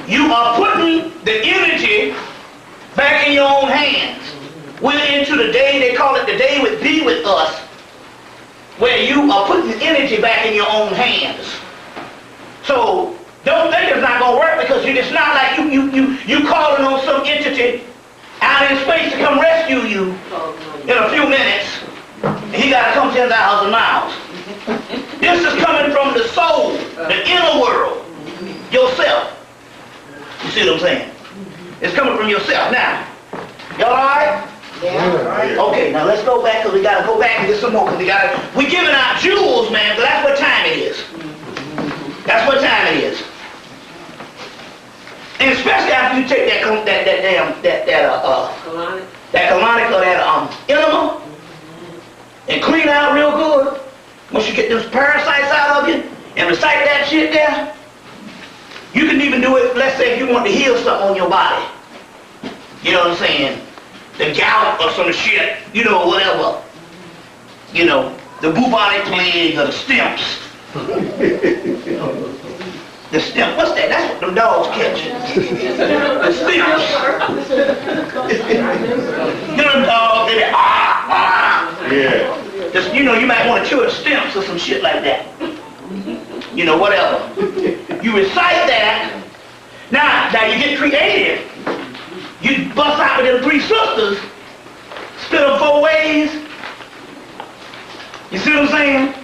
You are putting the energy back in your own hands. We're into the day, they call it the day with be with us, where you are putting the energy back in your own hands. So don't think it's not going to work, because it's not like you calling on some entity out in space to come rescue you in a few minutes, and he got to come 10,000 miles. This is coming from the soul, the inner world, yourself. You see what I'm saying? It's coming from yourself. Now, y'all all right? Yeah. Okay, now let's go back, because we got to go back and get some more, because we're giving out jewels, man, but that's what time it is. That's what time it is. And especially after you take that colonic or that enema and clean out real good, once you get those parasites out of you and recite that shit there, you can even do it, let's say if you want to heal something on your body. You know what I'm saying? The gout or some shit, you know, whatever. You know, the bubonic plague or the stimps. The stimp, what's that? That's what them dogs catch. The stimps. You know them dogs, they Yeah. just, you know, you might want to chew the stimps or some shit like that. You know, whatever. You recite that. Now you get creative. You bust out with them 3 sisters, split them 4 ways. You see what I'm saying?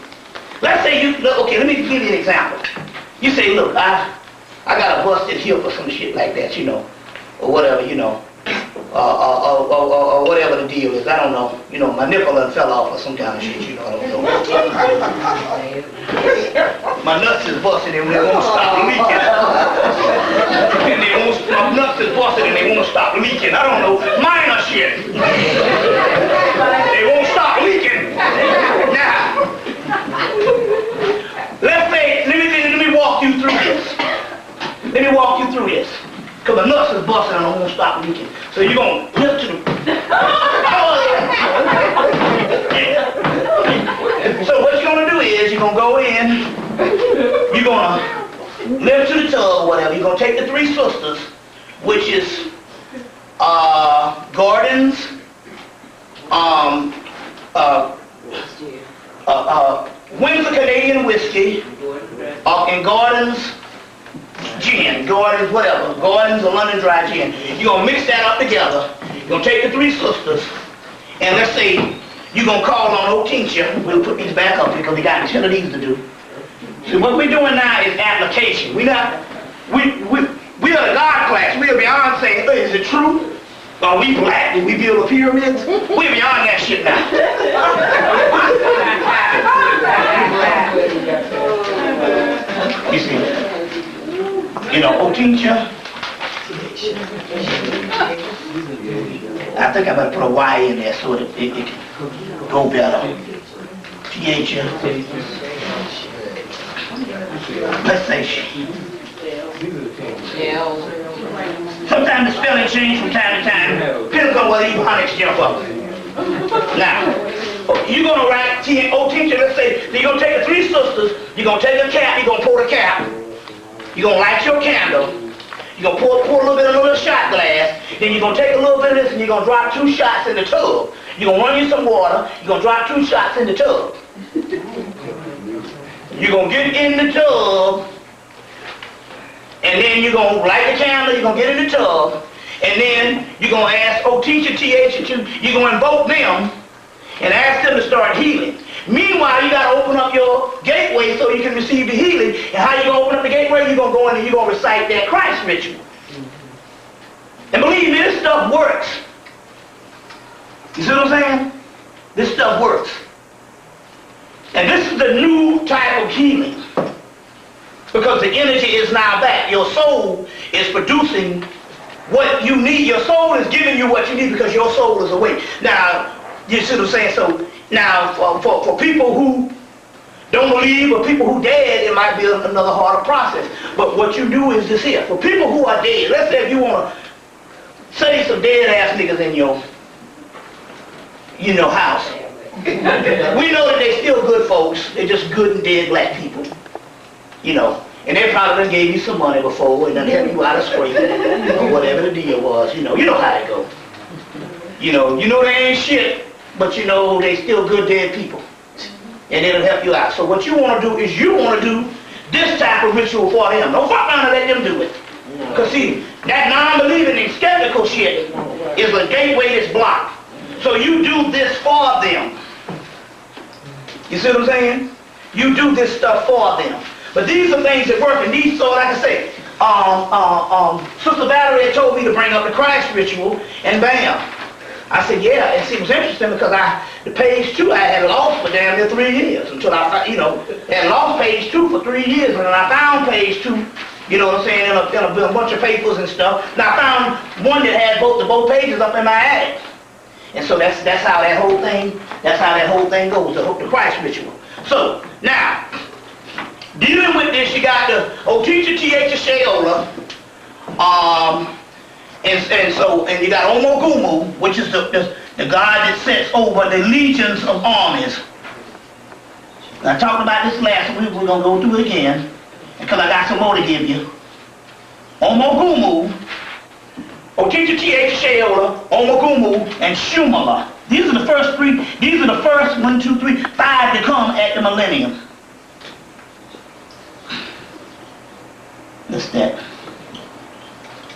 Let's say okay, let me give you an example. You say, look, I got a busted hip or some shit like that, you know, or whatever, you know, or whatever the deal is. I don't know. You know, my nipple done fell off or some kind of shit, you know, I don't know. My nuts is busted and they won't stop leaking. And my nuts is busted and they won't stop leaking. I don't know. Minor shit. They won't stop leaking. Now, let's say, let me walk you through this. Let me walk you through this. Because the nuts is busted and I won't stop leaking. So you're going to lift to the... So what you're going to do is you're going to go in, you're going to lift to the tub or whatever. You're going to take the 3 sisters, which is Gordon's, Windsor Canadian whiskey, and Gordon's gin, Gordon's whatever, Gordon's or London dry gin. You're going to mix that up together. You're going to take the 3 sisters, and let's say you're going to call on old tincture. We'll put these back up because we got each of these to do. So what we're doing now is application. We are the God class. We are beyond saying, hey, is it true? Are we black? Did we build the pyramids? We're beyond that shit now. You see, you know, Otincha. I think I better put a Y in there so that it can go better. T-H. Let's say she. Sometimes the spelling change from time to time. Depends on whether Ebonics jump up. Now, you're going to write T-H, let's say, you're going to take the 3 sisters, you're going to take a cap, you're going to pour the cap, you're going to light your candle, you're going to pour a little bit of a little shot glass, then you're going to take a little bit of this and you're going to drop 2 shots in the tub. You're going to run you some water, you're going to drop 2 shots in the tub. You're going to get in the tub, and then you're going to light the candle, you're going to get in the tub, and then you're going to ask, teacher, T-H, you're going to invoke them and ask them to start healing. Meanwhile, you got to open up your gateway so you can receive the healing. And how you going to open up the gateway? You're going to go in and you're going to recite that Christ ritual. And believe me, this stuff works. You see what I'm saying? This stuff works. And this is the new type of healing. Because the energy is now back. Your soul is producing what you need. Your soul is giving you what you need because your soul is awake. Now, you see what I'm saying? So, now, for people who don't believe or people who dead, it might be another harder process. But what you do is this here. For people who are dead, let's say if you want to say some dead-ass niggas in your house. We know that they still good folks. They're just good and dead black people. You know. And they probably done gave you some money before and done helped you out of scrape or whatever the deal was. You know how it goes. You know they ain't shit, but you know they still good dead people. And it'll help you out. So what you want to do is you want to do this type of ritual for them. Don't fuck around and let them do it. Because see, that non-believing and skeptical shit is a gateway that's blocked. So you do this for them. You see what I'm saying? You do this stuff for them. But these are things that work, and these, so like I say, Sister Valerie had told me to bring up the Christ ritual, and bam. I said, yeah, and see, it was interesting because the page 2 I had lost for damn near 3 years until I, had lost page 2 for 3 years, and then I found page 2, you know what I'm saying, in a bunch of papers and stuff. And I found one that had both pages up in my attic. And so that's how that whole thing goes, the Christ ritual. So, now, dealing with this, you got the Oteacher T.H. Shayola, and you got Omogumu, which is the God that sets over the legions of armies. I talked about this last week, we're going to go through it again, because I got some more to give you. Omogumu, Oteacher T.H. Shayola, Omogumu, and Shumala. These are the first 1, 2, 3, 5 to come at the millennium. What's that?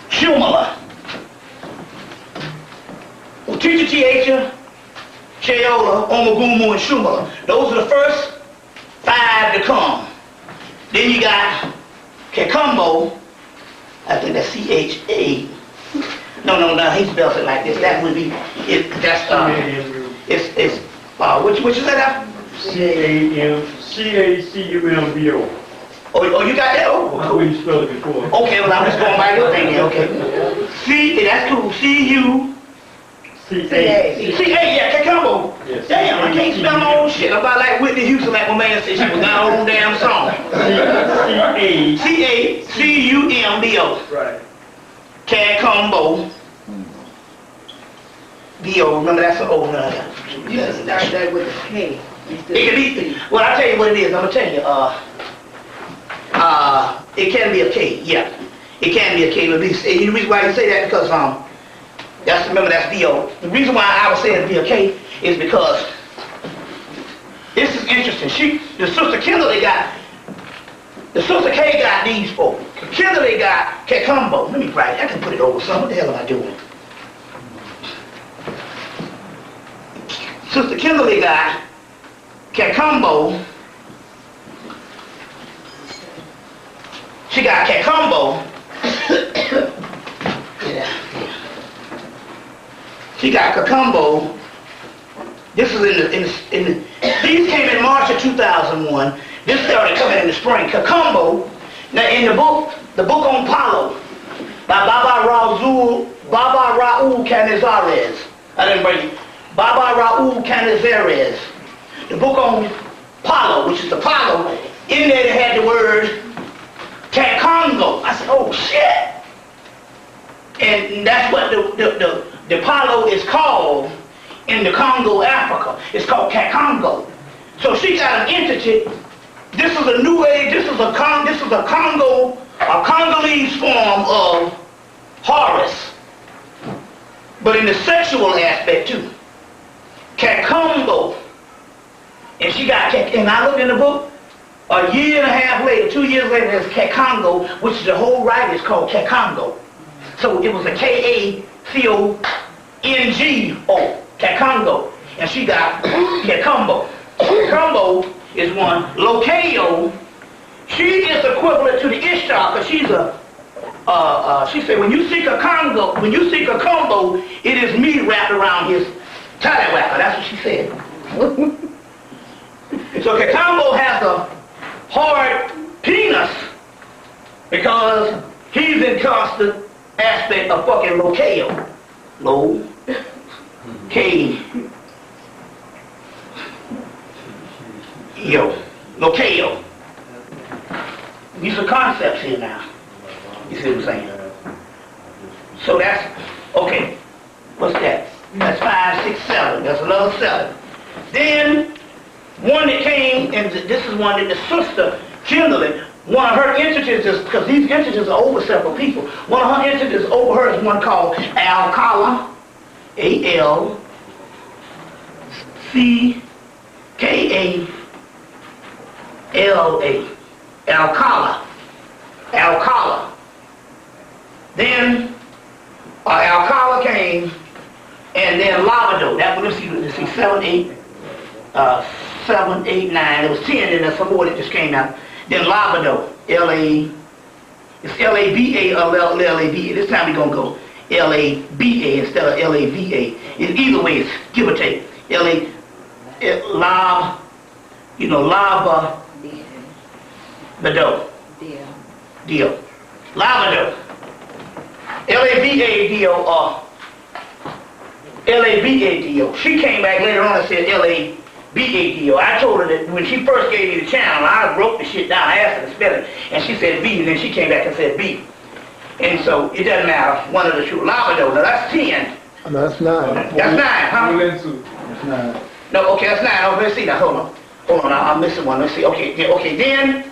Shumala. Oteacher T.H. Shayola, Omogumu, and Shumala. Those are the first 5 to come. Then you got Kekumbo. I think that's C-H-A. No, he spells it like this. That would be, which is that? C-A-C-U-M-B-O. Oh, you got that? Oh, How you spelled it before? Okay, well, I'm just going by your thing here, okay. C, that's cool. C-U. C-A. C-A, yeah, Kekumbo. Yes. Damn, I can't spell my own shit. I'm about like Whitney Houston, like my man said, she was got her own damn song. C-A. C-A-C-U-M-B-O. Right. Kekumbo. B-O, remember that's an O. You can start that with a K. It can be, well, I'll tell you what it is. I'm going to tell you. It can be a K, yeah. It can be a K. But the reason why you say that because, remember that's B-O. The reason why I would say it be a K is because this is interesting. The Sister Kimberly the Sister K got these folks. Kimberly got Kekumbo. Let me write it. I can put it over something. What the hell am I doing? Sister Kimberly got Kekumbo. She got Kekumbo. She got Kekumbo. This is these came in March of 2001. This started coming in the spring. Kekumbo. Now in the book on Palo by Baba Raul Canizares. I didn't bring it. Baba Raul Canizares. The book on Palo, which is the Palo, in there they had the word Congo. I said, oh shit. And that's what the Palo is called in the Congo, Africa. It's called Congo. So she got an entity. This is a new age. This is a Congolese form of Horus, but in the sexual aspect too. Kekumbo. And she got, and I looked in the book, a year and a half later, 2 years later, there's Kekumbo, which is the whole write is called Kekumbo. So it was a K-A-C-O-N-G-O, Kekumbo. And she got Kekumbo. Kekumbo is one. Lokeo, she is equivalent to the Ishtah, because she's she said, when you seek a combo, it is me wrapped around his tallywhacker. That's what she said. So Kekumbo has a hard penis because he's in constant aspect of fucking Lokeo. Lokeo. These are concepts here now. You see what I'm saying? So that's, okay, what's that? That's 5, 6, 7. That's another 7. Then, one that came, and this is one that the sister Kimberly, One of her entities is, because these entities are over several people, one of her entities over her is one called Alcala, A-L-C-K-A-L-A, Alcala. Alcala. Then Alcala came, and then Lavado. That was, let's see, 7, 8, 9. There was 10, and there's some more that just came out. Then Lavado, it's L-A-B-A or L-A-B-A. This time we're going to go L-A-B-A instead of L-A-V-A. Either way, it's give or take. Lavado. Dio. Lavado. L-A-V-A-D-O or L-A-B-A-D-O. She came back later on and said L-A-B-A-D-O. I told her that when she first gave me the channel, I wrote the shit down. I asked her to spell it, and she said B, and then she came back and said B. And so it doesn't matter, one of the two. Lavado, now that's 10. No, that's 9. That's 9, huh? That's 9. No, okay, that's 9. Oh, let's see now, hold on, I'm missing one. Let's see, okay, then,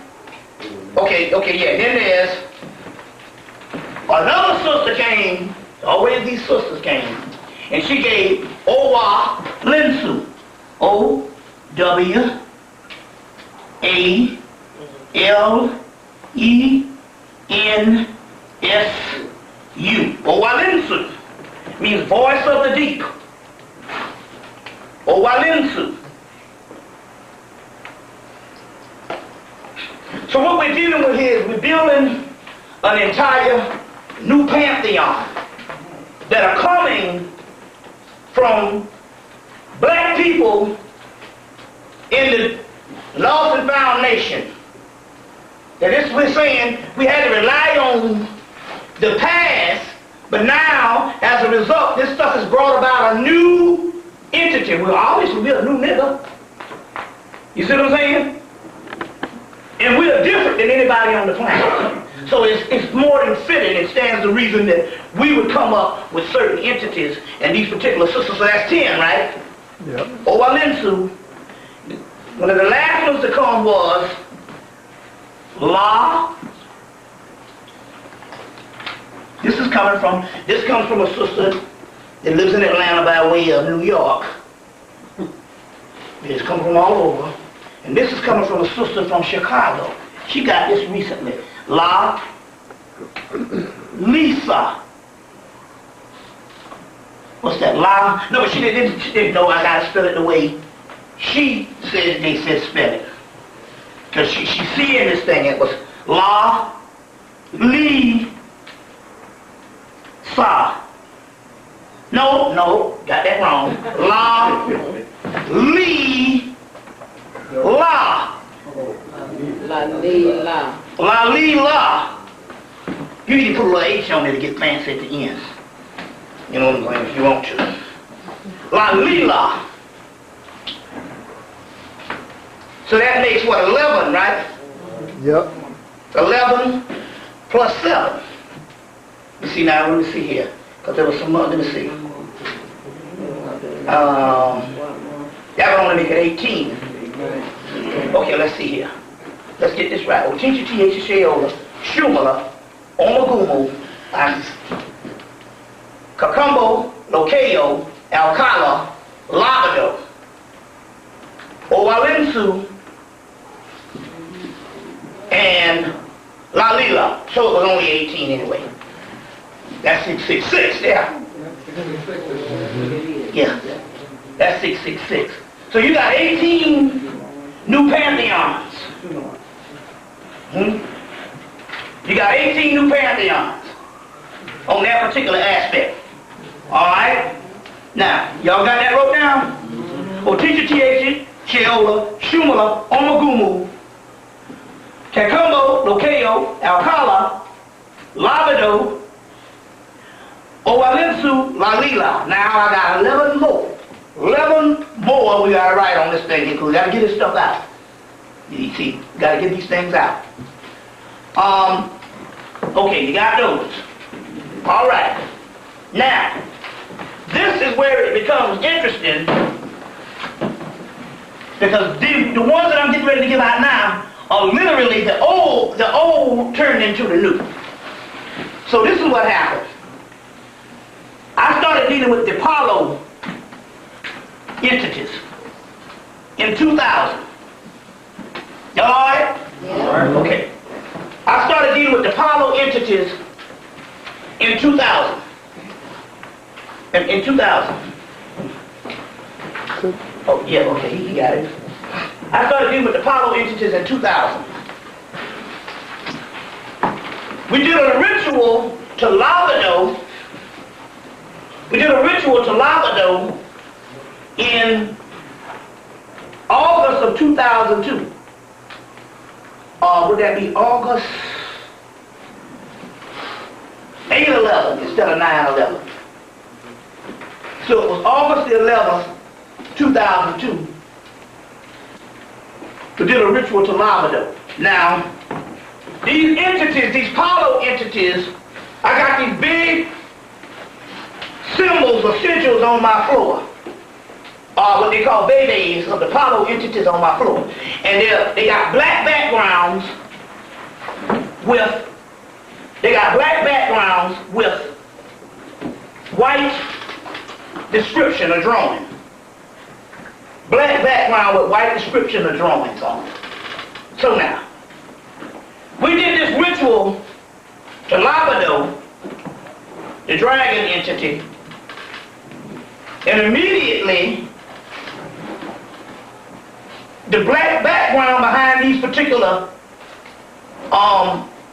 then there's another sister came, always these sisters came, and she gave Owa Linsu. O-W-A-L-E-N-S-U. Owalinsu means voice of the deep. Owalinsu. So what we're dealing with here is we're building an entire new pantheon that are coming from black people in the lost and found nation. That this, we're saying we had to rely on the past, but now, as a result, this stuff has brought about a new entity. Well, obviously we're a new nigga. You see what I'm saying? And we are different than anybody on the planet. So it's more than fitting. It stands to reason that we would come up with certain entities and these particular sisters. So that's 10, right? Yep. Owalinsu. One of the last ones to come was La. This comes from a sister that lives in Atlanta by way of New York. It's come from all over. And this is coming from a sister from Chicago. She got this recently. La Lisa. What's that? La? No, but she didn't know I gotta spell it the way she said they said spell it. Because she's seeing this thing. It was La Lisa. No, got that wrong. La Li La. La li la. La li la. You need to put a little H on there to get fancy at the ends. You know what I'm saying, if you want to. La li la. So that makes what, 11, right? Yep. 11 plus 7. You see now, let me see here. Because there was some other, let me see. That would only make it 18. Okay, let's see here. Let's get this right. Otinchi T.H. Sheola, Shumala, Omagumu, Kakumbo, Lokeo, Alcala, Lavado, Owalinsu, and Lalila. So it was only 18 anyway. That's 666, yeah. Yeah, that's 666. So you got 18 new pantheons. You got 18 new pantheons on that particular aspect. Alright? Now, y'all got that wrote down? Otinchi T.H. Sheola, Shumala, Omagumu, Kakumbo, Lokeo, Alcala, Lavado, Owalinsu, Lalila. Now I got 11 more. 11 more we gotta write on this thing here, because we gotta get this stuff out. You see, gotta get these things out. Okay, you got those. Alright. Now, this is where it becomes interesting, because the ones that I'm getting ready to give out now or literally the old turned into the new. So this is what happened. I started dealing with the Apollo entities in 2000. Y'all all right? Yeah. Okay. I started dealing with the Apollo entities in 2000. In 2000. Oh, yeah, okay, he got it. I started dealing with the Apollo entities in 2000. We did a ritual to Lavado. We did a ritual to Lavado in August of 2002. Would that be August 8/11 instead of 9/11? So it was August the 11th, 2002. We did a ritual to Lavado. Now, these entities, these Apollo entities, I got these big symbols or sigils on my floor. What they call babies of the Apollo entities on my floor. And they got black backgrounds with white description or drawing. Black background with white description or drawings on it. So now, we did this ritual to Lavado, the dragon entity, and immediately the black background behind these particular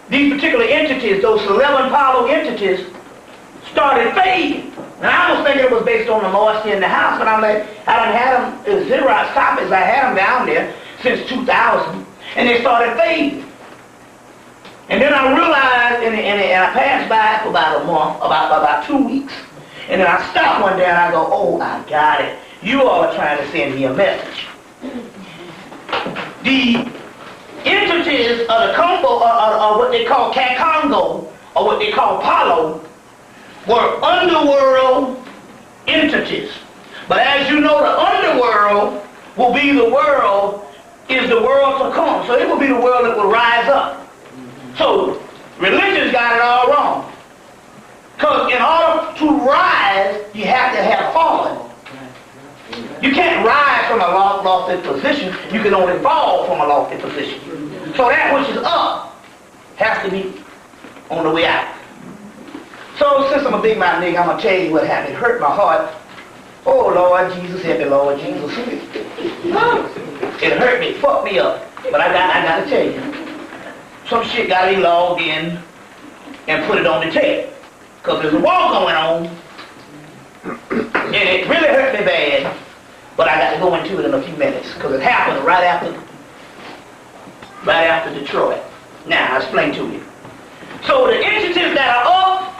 entities, those 11 Apollo entities, started fading. And I was thinking it was based on the moisture in the house, but I'm like, I done had them as Xerox copies. I had them down there since 2000, and they started fading. And then I realized, and I passed by for about a month, about 2 weeks, and then I stopped one day and I go, oh, I got it. You all are trying to send me a message. The entities of the Congo, or what they call Kakongo, or what they call Apollo, were underworld entities. But as you know, the underworld will be the world, is the world to come. So it will be the world that will rise up. So religion's got it all wrong. Because in order to rise, you have to have fallen. You can't rise from a lofty position. You can only fall from a lofty position. So that which is up has to be on the way out. So since I'm a big mouth nigga, I'm going to tell you what happened. It hurt my heart. Oh, Lord Jesus, help me, Lord Jesus. It hurt me, fucked me up. But I got to tell you. Some shit got to be logged in and put it on the tape. Because there's a war going on. And it really hurt me bad. But I got to go into it in a few minutes. Because it happened right after Detroit. Now, I'll explain to you. So the entities that are up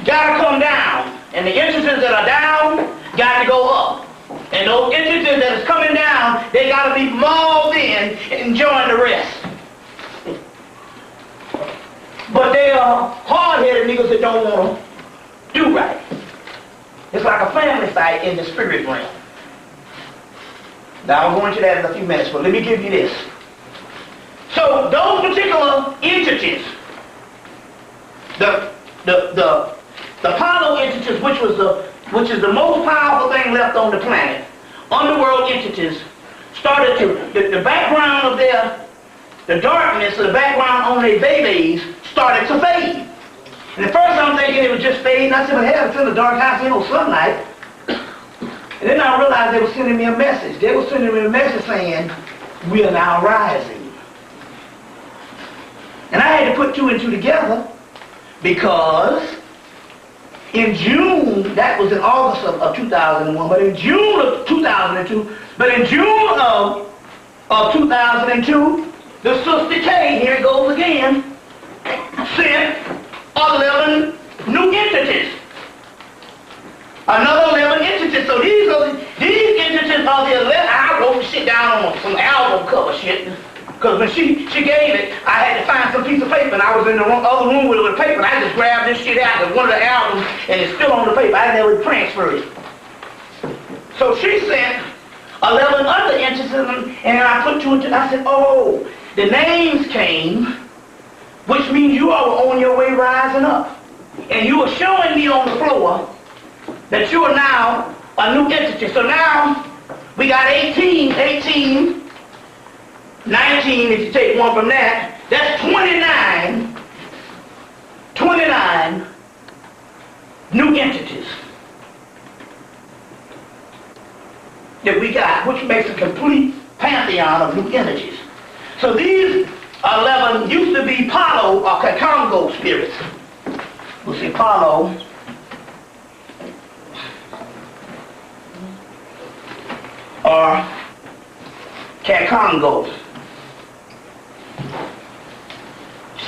got to come down. And the entities that are down got to go up. And those entities that is coming down, they got to be mauled in and join the rest. But they are hard-headed niggas that don't want to do right. It's like a family fight in the spirit realm. Now, I'll go into that in a few minutes, but let me give you this. So, those particular entities, the Apollo entities, which is the most powerful thing left on the planet, underworld entities, started to, the background of the darkness, the background on their babies, started to fade. And at first I'm thinking it was just fading. I said, well, hell, it's in the dark house, ain't no sunlight. And then I realized they were sending me a message. They were sending me a message saying, we are now rising. And I had to put two and two together because in June, that was in August of 2001, but in June of 2002, but in June of 2002, the Sister K, here it goes again, sent 11 new entities. Another 11 entities. So these entities are the 11. I wrote shit down on some album cover shit. Because when she gave it, I had to find some piece of paper, and I was in the other room with the paper, and I just grabbed this shit out of one of the albums, and it's still on the paper. I never transferred it. So she sent 11 other entities, and I put two into, I said, oh, the names came, which means you are on your way rising up. And you are showing me on the floor that you are now a new entity. So now we got 18, 19, if you take one from that, that's 29 new entities that we got, which makes a complete pantheon of new energies. So these 11 used to be Palo or Kakongo spirits. We'll see Palo or Kakongo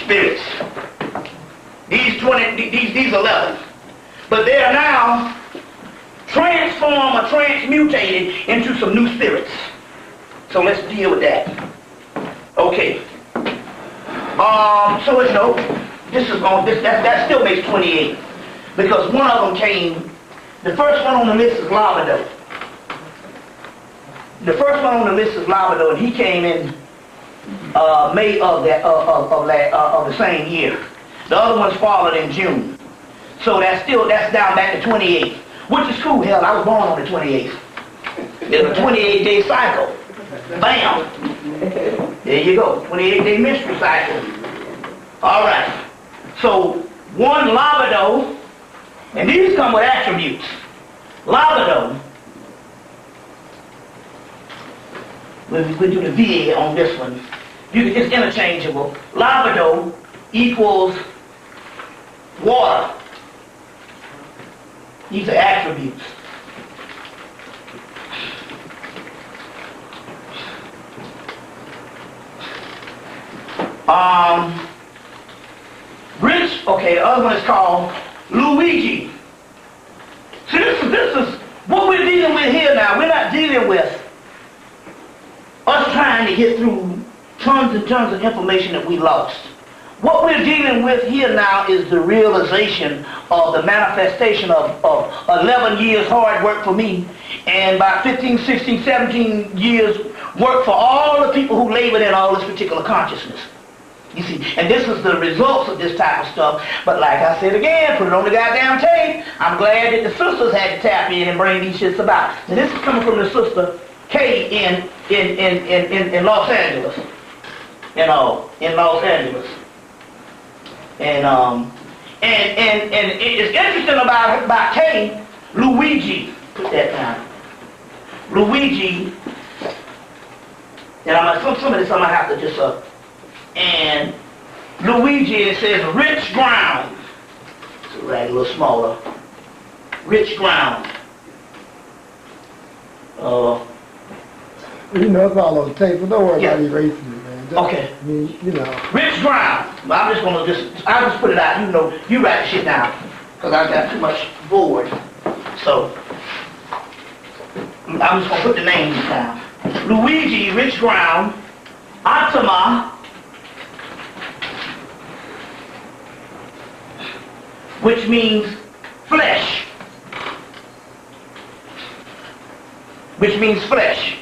spirits. These 11. But they are now transformed or transmutated into some new spirits. So let's deal with that. Okay. So let's know that still makes 28. Because one of them came, the first one on the list is Lavado. The first one on the list is Lavado, and he came in May of the same year. The other one's followed in June. So that's down back to 28. Which is cool. Hell, I was born on the 28th. It's a 28-day cycle. Bam. There you go. 28-day mystery cycle. All right. So one Lavado, and these come with attributes. Lavado. We'll do the VA on this one. It's interchangeable. Lavado equals water. These are attributes. Rich, okay, the other one is called Luigi. See, this is what we're dealing with here now. We're not dealing with us trying to get through tons and tons of information that we lost. What we're dealing with here now is the realization of the manifestation of 11 years hard work for me and about 15, 16, 17 years work for all the people who labored in all this particular consciousness. You see, and this is the results of this type of stuff. But like I said again, put it on the goddamn tape. I'm glad that the sisters had to tap in and bring these shits about. And this is coming from the sister Kay in Los Angeles. You know, in Los Angeles. And it's interesting about Kay, Luigi. Put that down. Luigi. And some of this I'm gonna have to just and Luigi, it says rich ground. So write a little smaller. Rich ground. You know, it's all on the tape, but don't worry about erasing it, man. Okay. I mean, you know. Rich ground. I'm just gonna I'll just put it out. You know, you write the shit down. Because I've got too much forward. So I'm just gonna put the names down. Luigi, rich ground. Atama, which means flesh. Which means flesh.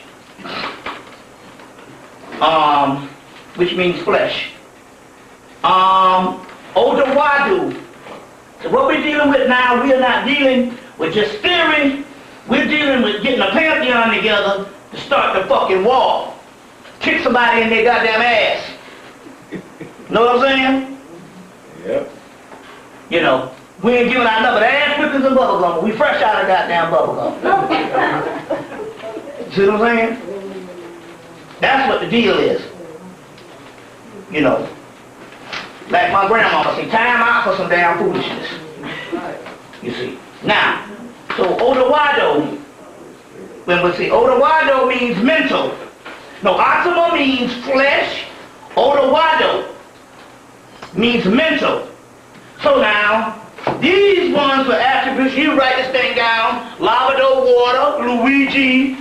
Which means flesh. Odawadu. So what we're dealing with now, we are not dealing with just theory. We're dealing with getting a pantheon together to start the fucking war. Kick somebody in their goddamn ass. Know what I'm saying? Yep. You know, we ain't giving out nothing but ass whippings and bubble gum. We fresh out of goddamn bubble gum. See what I'm saying? That's what the deal is. You know, like my grandmama say, time out for some damn foolishness. You see. Now, so Odawado, when we say Odawado means mental. No, Atama means flesh. Odawado means mental. So now, these ones were attributes. You write this thing down. Lavado, water. Luigi,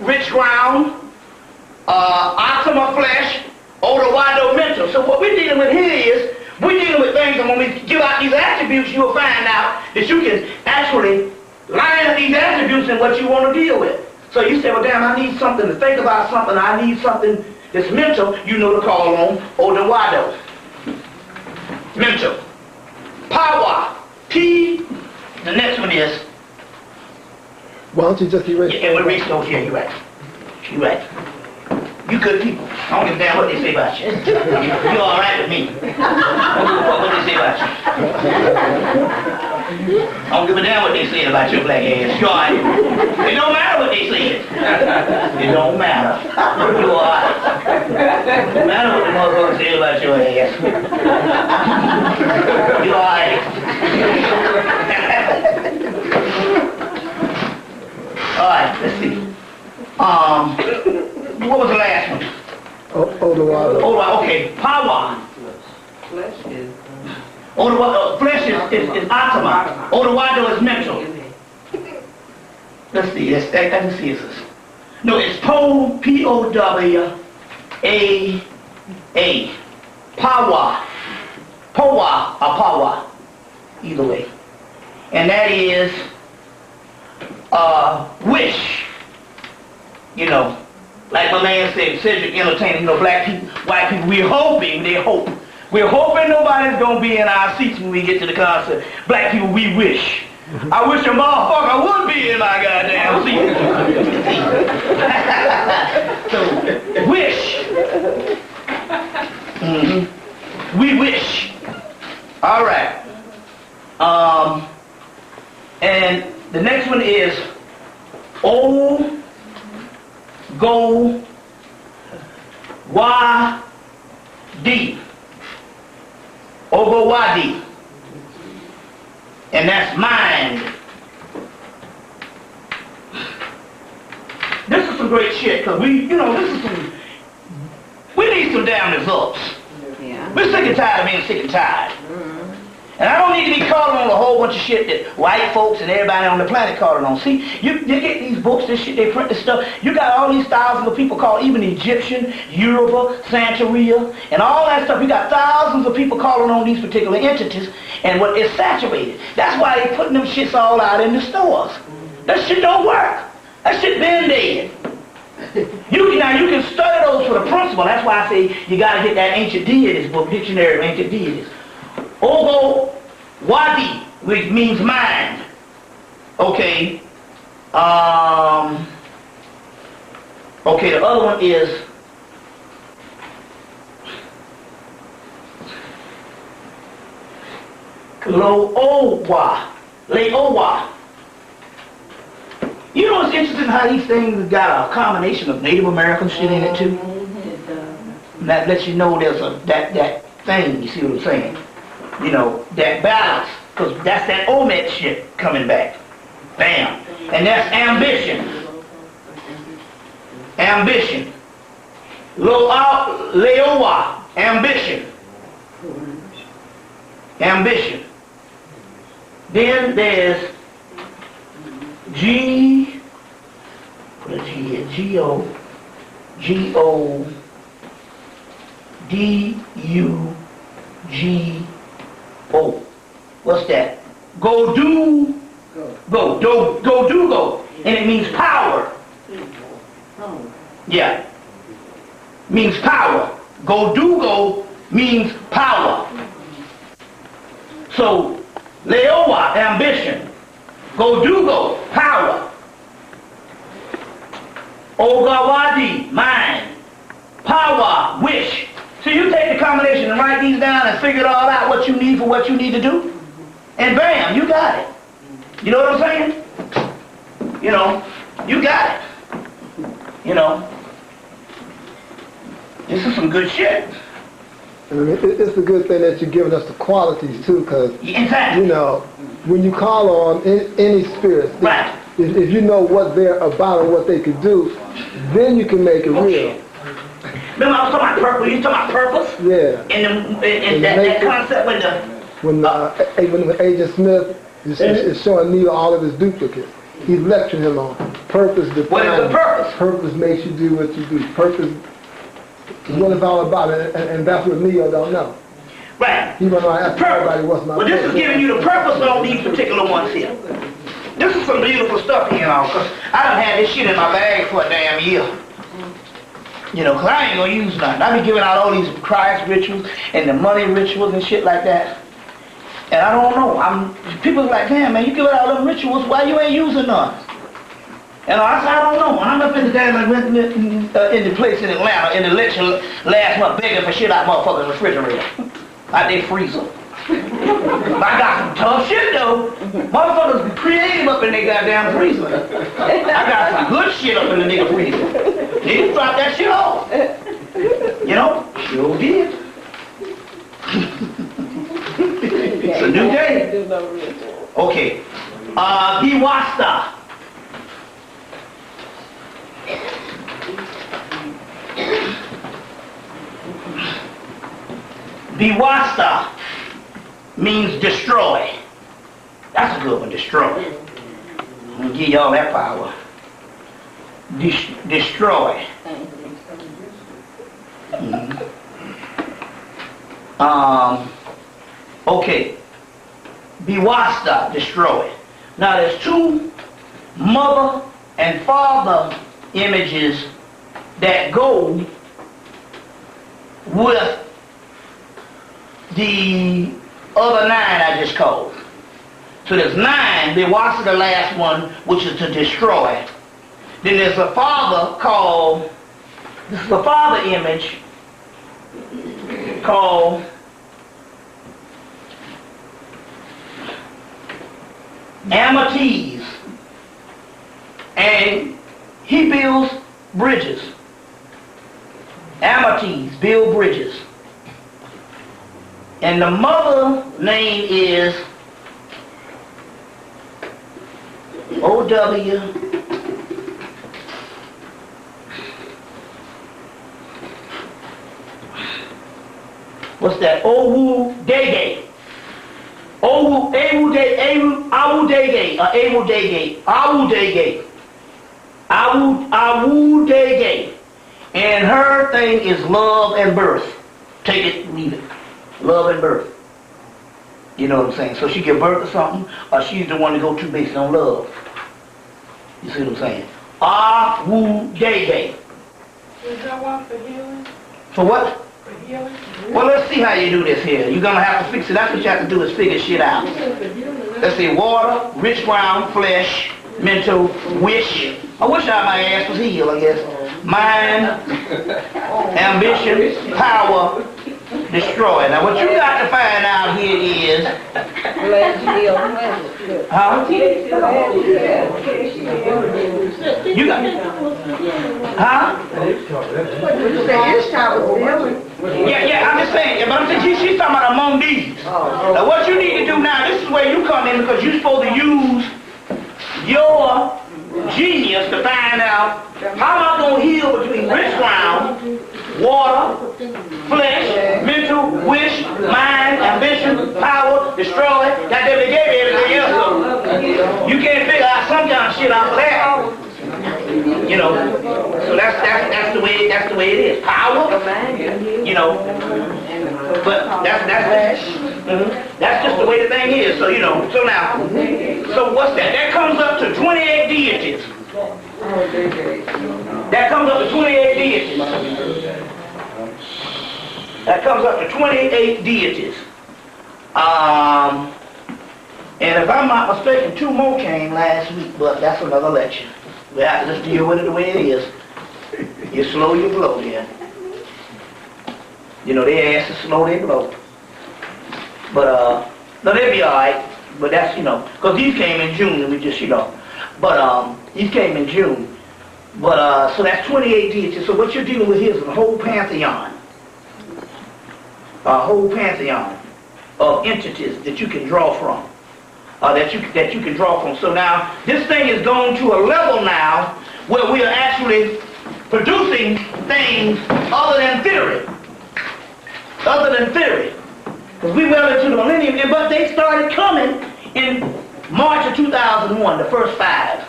rich ground. Atama, flesh. Odawado, mental. So what we're dealing with here is, we're dealing with things, and when we give out these attributes, you'll find out that you can actually line up these attributes and what you want to deal with. So you say, well, damn, I need something to think about something. I need something that's mental. You know to call on Odawado. Mental. Power. P. The next one is. Why don't you just erase Yeah, we'll erase those. Yeah, you're right. You're right. You good people. I don't give a damn what they say about you. You're all right with me. I don't give a fuck what they say about you. I don't give a damn what they say about your black ass. You're all right. It don't matter what they say. It don't matter. You're all right. It don't matter what the motherfuckers say about your ass. You're all right. All right, let's see. What was the last one? Odawado. Okay, power. Flesh is. Flesh is atma. Odawado is mental. Let's see. Let's see. No, it's P-O-W-A-A. Power. Power or power. Either way. And that is wish. You know, like my man said, Cedric entertaining, you know, black people, white people, we're hoping, they hope. We're hoping nobody's going to be in our seats when we get to the concert. Black people, we wish. I wish a motherfucker would be in my goddamn seat. So, wish. We wish. All right. And the next one is O-Go-Wa-D. O-Go-Wa-D. And that's mind. This is some great shit, because we need some damn results. Yeah. We're sick and tired of being sick and tired. And I don't need to be calling on a whole bunch of shit that white folks and everybody on the planet calling on. See, you get these books, this shit, they print this stuff. You got all these thousands of people called even Egyptian, Yoruba, Santeria, and all that stuff. You got thousands of people calling on these particular entities, and what is saturated. That's why they putting them shits all out in the stores. That shit don't work. That shit been dead. You can study those for the principle. That's why I say you got to get that ancient deities book, Dictionary of Ancient Deities. Ogo Wadi, which means mind. Okay. Okay, the other one is Lo-Owa. Le-Owa. You know what's interesting how these things got a combination of Native American shit in it too? That lets you know there's that thing, you see what I'm saying? You know, that balance, because that's that Omet shit coming back. Bam. And that's ambition. Ambition. Leowa. Ambition. Ambition. Then there's G, what is G here? G-O-D-U-G-O. What's that? Go. And it means power. Yeah. Means power. Go means power. So, Leowa, ambition. Go, power. Ogawadi, mind. Power, wish. So you take the combination and write these down and figure it all out, what you need for what you need to do. And bam, you got it. You know what I'm saying? You know, you got it. You know. This is some good shit. And it's a good thing that you're giving us the qualities too, because, exactly. you know, when you call on any spirits, right. if you know what they're about and what they can do, then you can make it real. Remember I was talking about purpose? You talking about purpose? Yeah. And that concept when Agent Smith is showing Neil all of his duplicates, he's lecturing him on purpose. What is the purpose? Purpose makes you do what you do. Purpose is what it's all about, and that's what Neo don't know. Right. He went on asking everybody what's my purpose. Well, this is giving you the purpose on these particular ones here. This is some beautiful stuff here, because I done had this shit in my bag for a damn year. You know, because I ain't going to use nothing. I be giving out all these Christ rituals and the money rituals and shit like that. And I don't know. People's like, damn, man, you give out all them rituals, why you ain't using none? And I said, I don't know. When I'm up in the damn in the place in Atlanta, in the lecture last month, begging for shit out motherfuckers' refrigerator. Out their freezer. I got some tough shit though. Motherfuckers be creative up in their goddamn freezer. I got some good shit up in the nigga freezer. Niggas drop that shit off. You know? Sure did. It's a new day. Okay. Biwasta. Biwasta means destroy. That's a good one, destroy. I'm going to give y'all that power. Destroy. Okay. Biwasta, destroy. Now there's two mother and father images that go with the other 9 I just called. So there's 9, Biwasta the last one, which is to destroy. Then there's a father called, this is a father image called Hemmitt, and he builds bridges. Hemmitt build bridges. And the mother name is O.W. What's that? Owu Dege. Owu Dege. Awu Dege. Awu Dege. Awu Dege. Awu Dege. And her thing is love and birth. Take it, leave it. Love and birth. You know what I'm saying? So she give birth to something, or she's the one to go to based on love. You see what I'm saying? Awu Dege. Is that one for healing? For what? For healing? Well, let's see how you do this here. You're going to have to fix it. That's what you have to do is figure shit out. Let's see, water, rich ground, flesh, mental, wish. I wish my ass was healed, I guess. Mind, ambition, power, destroy. Now, what you got to find out here is... Huh? You got... Huh? Yeah, I'm just saying. But I'm saying she's talking about among these. Now, what you need to do now, this is where you come in, because you're supposed to use your genius to find out how am I going to heal between rich ground, water, flesh, mental, wish, mind, ambition, power, destroy. That they gave you everything else. So you can't figure out some kind of shit out of that. You know, so that's the way it is. Power, you know, but that's just the way the thing is. So you know, so now, so what's that? That comes up to 28 deities. That comes up to 28 deities. That comes up to 28 deities. And if I'm not mistaken, 2 more came last week, but that's another lecture. We have to just deal with it the way it is. You slow, you blow here. You know, they ass is slow, they blow. But, no, they'll be alright. But that's, you know, because these came in June, and we just, you know. But, these came in June. But, so that's 28 deities. So what you're dealing with here is a whole pantheon. A whole pantheon of entities that you can draw from. That you can draw from. So now, this thing is going to a level now where we are actually producing things other than theory. Other than theory. Because we went into the millennium, but they started coming in March of 2001, the first 5.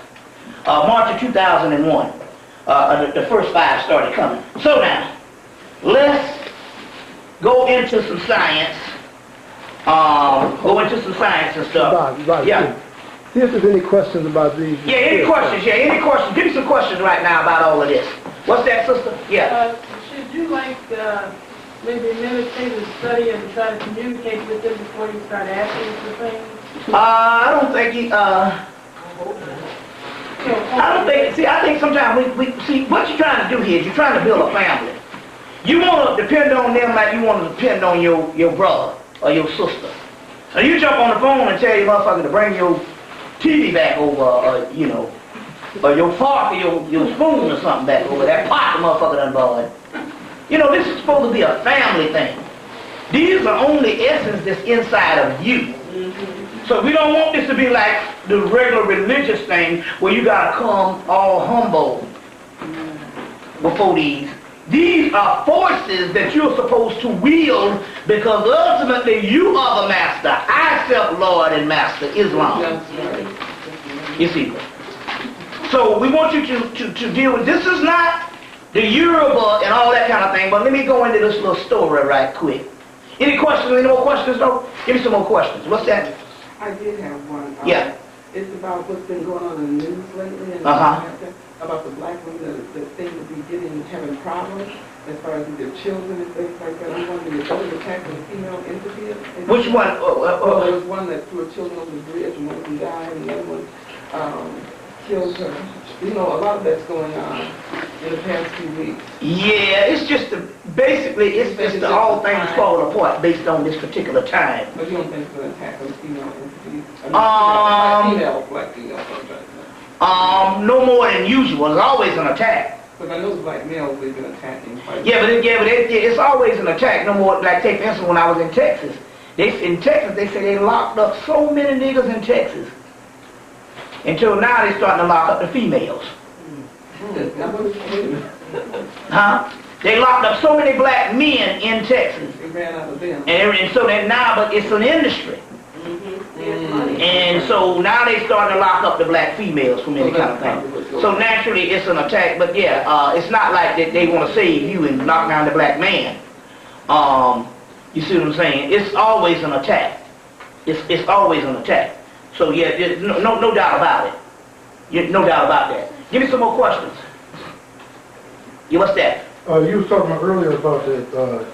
March of 2001, the first 5 started coming. So now, let's go into some science. Go into some science and stuff. Right. Yeah. See if there's any questions about these. Yeah, any questions? Yeah, any questions? Give me some questions right now about all of this. What's that, sister? Yeah. Should you maybe meditate and study and try to communicate with them before you start asking for things? I don't think I think sometimes we see what you're trying to do here is you're trying to build a family. You want to depend on them like you want to depend on your brother or your sister. So you jump on the phone and tell your motherfucker to bring your TV back over, or your fork or your spoon or something back over. That pot the motherfucker done bought. This is supposed to be a family thing. These are only essence that's inside of you. So we don't want this to be like the regular religious thing where you gotta come all humble before these. These are forces that you're supposed to wield because ultimately you are the master. I self Lord and Master Islam. You see. So we want you to deal with this. Is not the Yoruba and all that kind of thing, but let me go into this little story right quick. Any questions? Any more questions though? Give me some more questions. What's that? I did have one. Yeah. It's about what's been going on in the news lately in Uh-huh. America, about the black women that seem to be having problems as far as their children and things like that. I'm wondering if those attacks on female entities. Which one? Well, there was one that threw her children over the bridge and one of them died and the other one killed her. A lot of that's going on in the past few weeks. Yeah, it's just basically it's just all things fall apart based on this particular time. But you don't think it's an attack on female entities? Black female sometimes. No more than usual. It's always an attack. Because I know black males, they've been attacking. It's always an attack. No more. Like take for instance, when I was in Texas, they say they locked up so many niggas in Texas. Until now, they're starting to lock up the females. Huh? They locked up so many black men in Texas. They ran out of them. And so that now, but it's an industry. And so now they starting to lock up the black females from any kind of thing. So naturally, it's an attack. But yeah, it's not like that they want to save you and knock down the black man. You see what I'm saying? It's always an attack. It's always an attack. So yeah, there's no doubt about it. No doubt about that. Give me some more questions. Yeah, what's that? You were talking earlier about the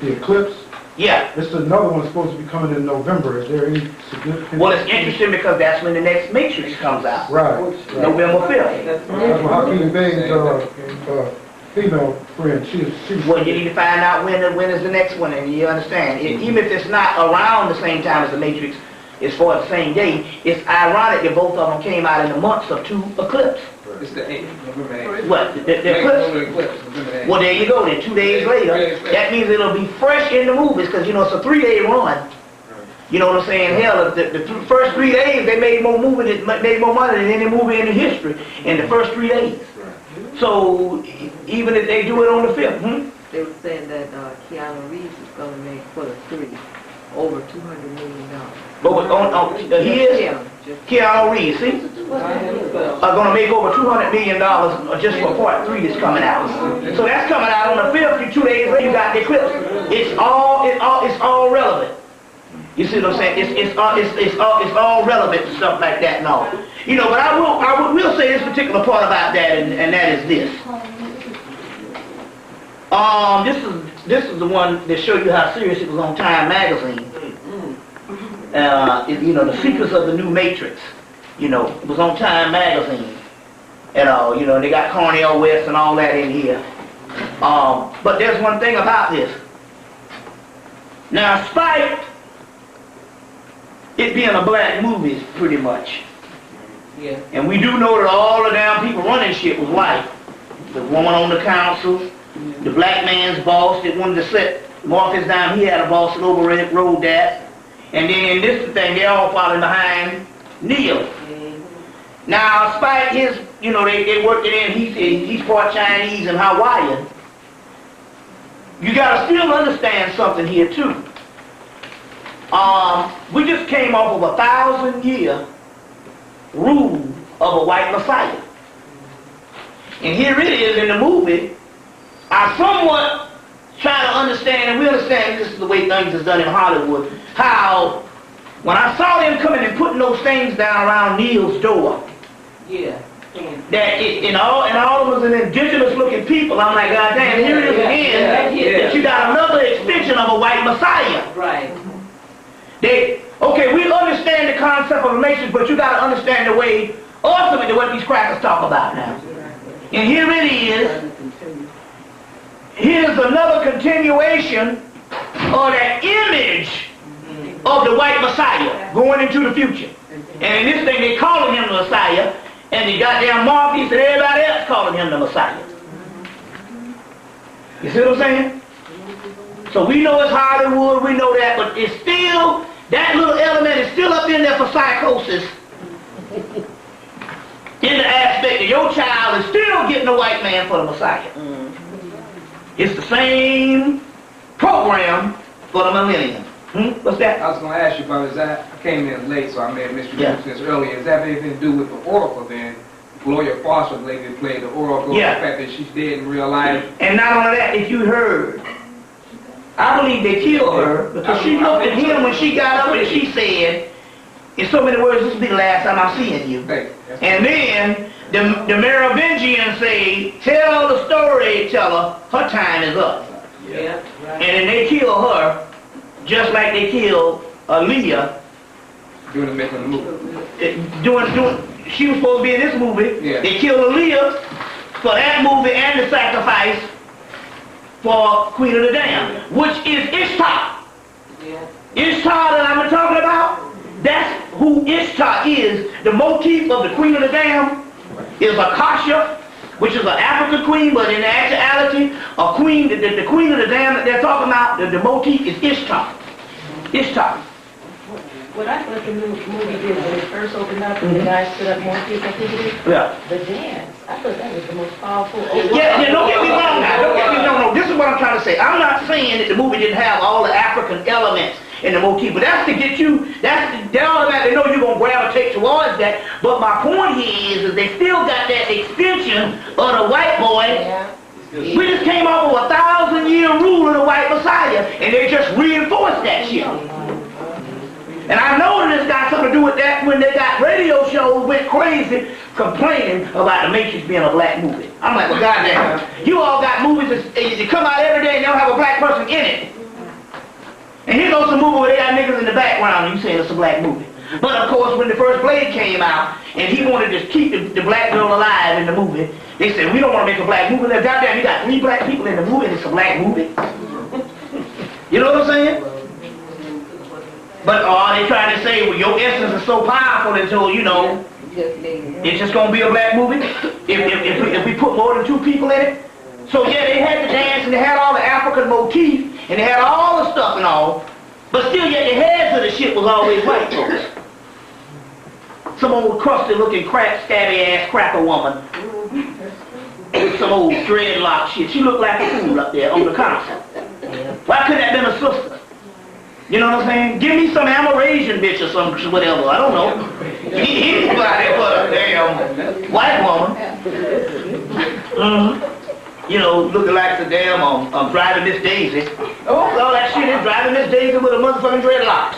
eclipse. Yeah. This is another one supposed to be coming in November. Is there any significant? Well, it's interesting because that's when the next Matrix comes out. Right. November 5th. Well, Hakeem Bane's female friend, she's. Well, you need to find out when is the next one, and you understand. Even if it's not around the same time as the Matrix, it's for the same day. It's ironic that both of them came out in the months of two eclipses. It's the 8th, November 8th. What? The eclipse? Well, there you go. Then 2 days later, that means it'll be fresh in the movies because it's a 3-day run. You know what I'm saying? Hell, the first 3 days they made more money than any movie in the history in the first 3 days. So even if they do it on the 5th, They were saying that Keanu Reeves is going to make for the 3 over $200 million. But he is Keanu Reeves, see? Are going to make over $200 million just for part 3 that's coming out. So that's coming out on the 5th. 2 days later, you got the eclipse. It's all relevant. You see what I'm saying? It's all relevant to stuff like that and all. But I will say this particular part about that, and that is this. This is the one that showed you how serious it was on Time magazine. The secrets of the new Matrix. It was on Time magazine and all. They got Cornel West and all that in here. But there's one thing about this. Now, Spike, it being a black movie, pretty much. Yeah. And we do know that all the damn people running shit was white. The woman on the council, the black man's boss that wanted to set Marcus down, he had a boss that overrode that. And then in this thing, they all following behind Neil. Now, Spike, they worked it in, he's part Chinese and Hawaiian. You gotta still understand something here too. We just came off of a 1,000-year rule of a white messiah. And here it is in the movie. I somewhat try to understand, and we understand this is the way things is done in Hollywood, how When I saw them coming and putting those things down around Neil's door, Yeah. and all of them was an indigenous looking people, I'm like, God damn, here it is again, that you got another extension of a white Messiah. Right. Okay, we understand the concept of relations, but you got to understand the way, ultimately, what these crackers talk about now. And here it is. Here's another continuation of that image of the white Messiah going into the future. And in this thing, they calling him the Messiah, and the goddamn Marquis and everybody else calling him the Messiah. You see what I'm saying? So we know it's Hollywood, we know that, but it's still, that little element is still up in there for psychosis. In the aspect that your child is still getting a white man for the Messiah. It's the same program for the millennium. What's that? I was going to ask you about, is that, I came in late, so I may have missed your this earlier. Does that have anything to do with the oracle then? Gloria Foster lately played the oracle, the fact that she's dead in real life. And not only that, if you heard, I believe they killed her because she looked at him when she got up and she said, in so many words, this will be the last time I'm seeing you. And then the Merovingians say, tell the storyteller, her time is up. Yeah. Right. And then they kill her just like they killed Aaliyah. Doing the making of the movie. She was supposed to be in this movie. Yeah. They killed Aaliyah for that movie and the sacrifice for Queen of the Damned, which is Ishtah. Yeah. Ishtah that I've been talking about, that's who Ishtah is. The motif of the Queen of the Damned is Akasha, which is an African queen, but in actuality, a queen, the Queen of the Damned that they're talking about, the motif is Ishtah. Ishtah. What I thought the movie did when it first opened up and the guy stood up more people, I think it is. Yeah. The dance. I thought that was the most powerful. Yeah, don't get me wrong now. Don't get me no. This is what I'm trying to say. I'm not saying that the movie didn't have all the African elements in the motif, but that's to get you, they automatically know you're going to gravitate towards that. But my point here is they still got that extension of the white boy. Yeah. We just came off of 1,000-year rule of the white Messiah, and they just reinforced that shit. And I know that it's got something to do with that when they got radio shows went crazy complaining about The Matrix being a black movie. I'm like, well, goddamn, you all got movies that come out every day and they don't have a black person in it. And here goes some movie where they got niggas in the background and you saying it's a black movie. But of course, when the first Blade came out and he wanted to keep the black girl alive in the movie, they said, we don't want to make a black movie. Now, goddamn, you got 3 black people in the movie and it's a black movie. You know what I'm saying? But they trying to say, well, your essence is so powerful until, you know, it's just going to be a black movie if we put more than 2 people in it. So yeah, they had the dance and they had all the African motif and they had all the stuff and all, but still yet the heads of the shit was always white folks. Some old crusty looking scabby ass cracker woman with some old dreadlock shit. She looked like a fool up there on the console. Why couldn't that have been a sister? You know what I'm saying? Give me some Amerasian bitch or some whatever. I don't know. He's out there for a damn white woman. You know, looking like the damn driving Miss Daisy. Oh, all that shit is driving Miss Daisy with a motherfucking dreadlock.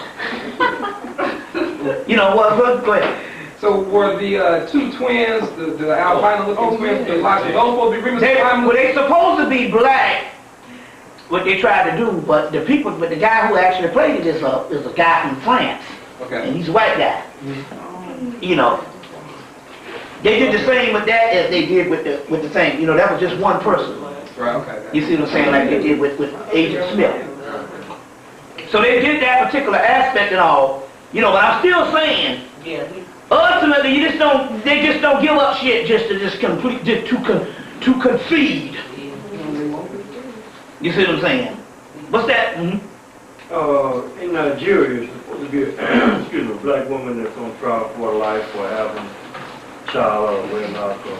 You know what? Go ahead. So were the 2 twins, the albino looking twins, the locks, those supposed to be remixed? Well, they supposed to be black. What they tried to do, but the guy who actually played it is a guy from France, and he's a white guy. You know, they did the same with that as they did with the thing. You know, that was just one person. Right. Okay. You see what I'm saying? Like they did with Agent Smith. So they did that particular aspect and all. You know, but I'm still saying, ultimately, they just don't give up shit just to concede. You see what I'm saying? What's that? In Nigeria, it's supposed to be a black woman that's on trial for life for having a child out of wedlock or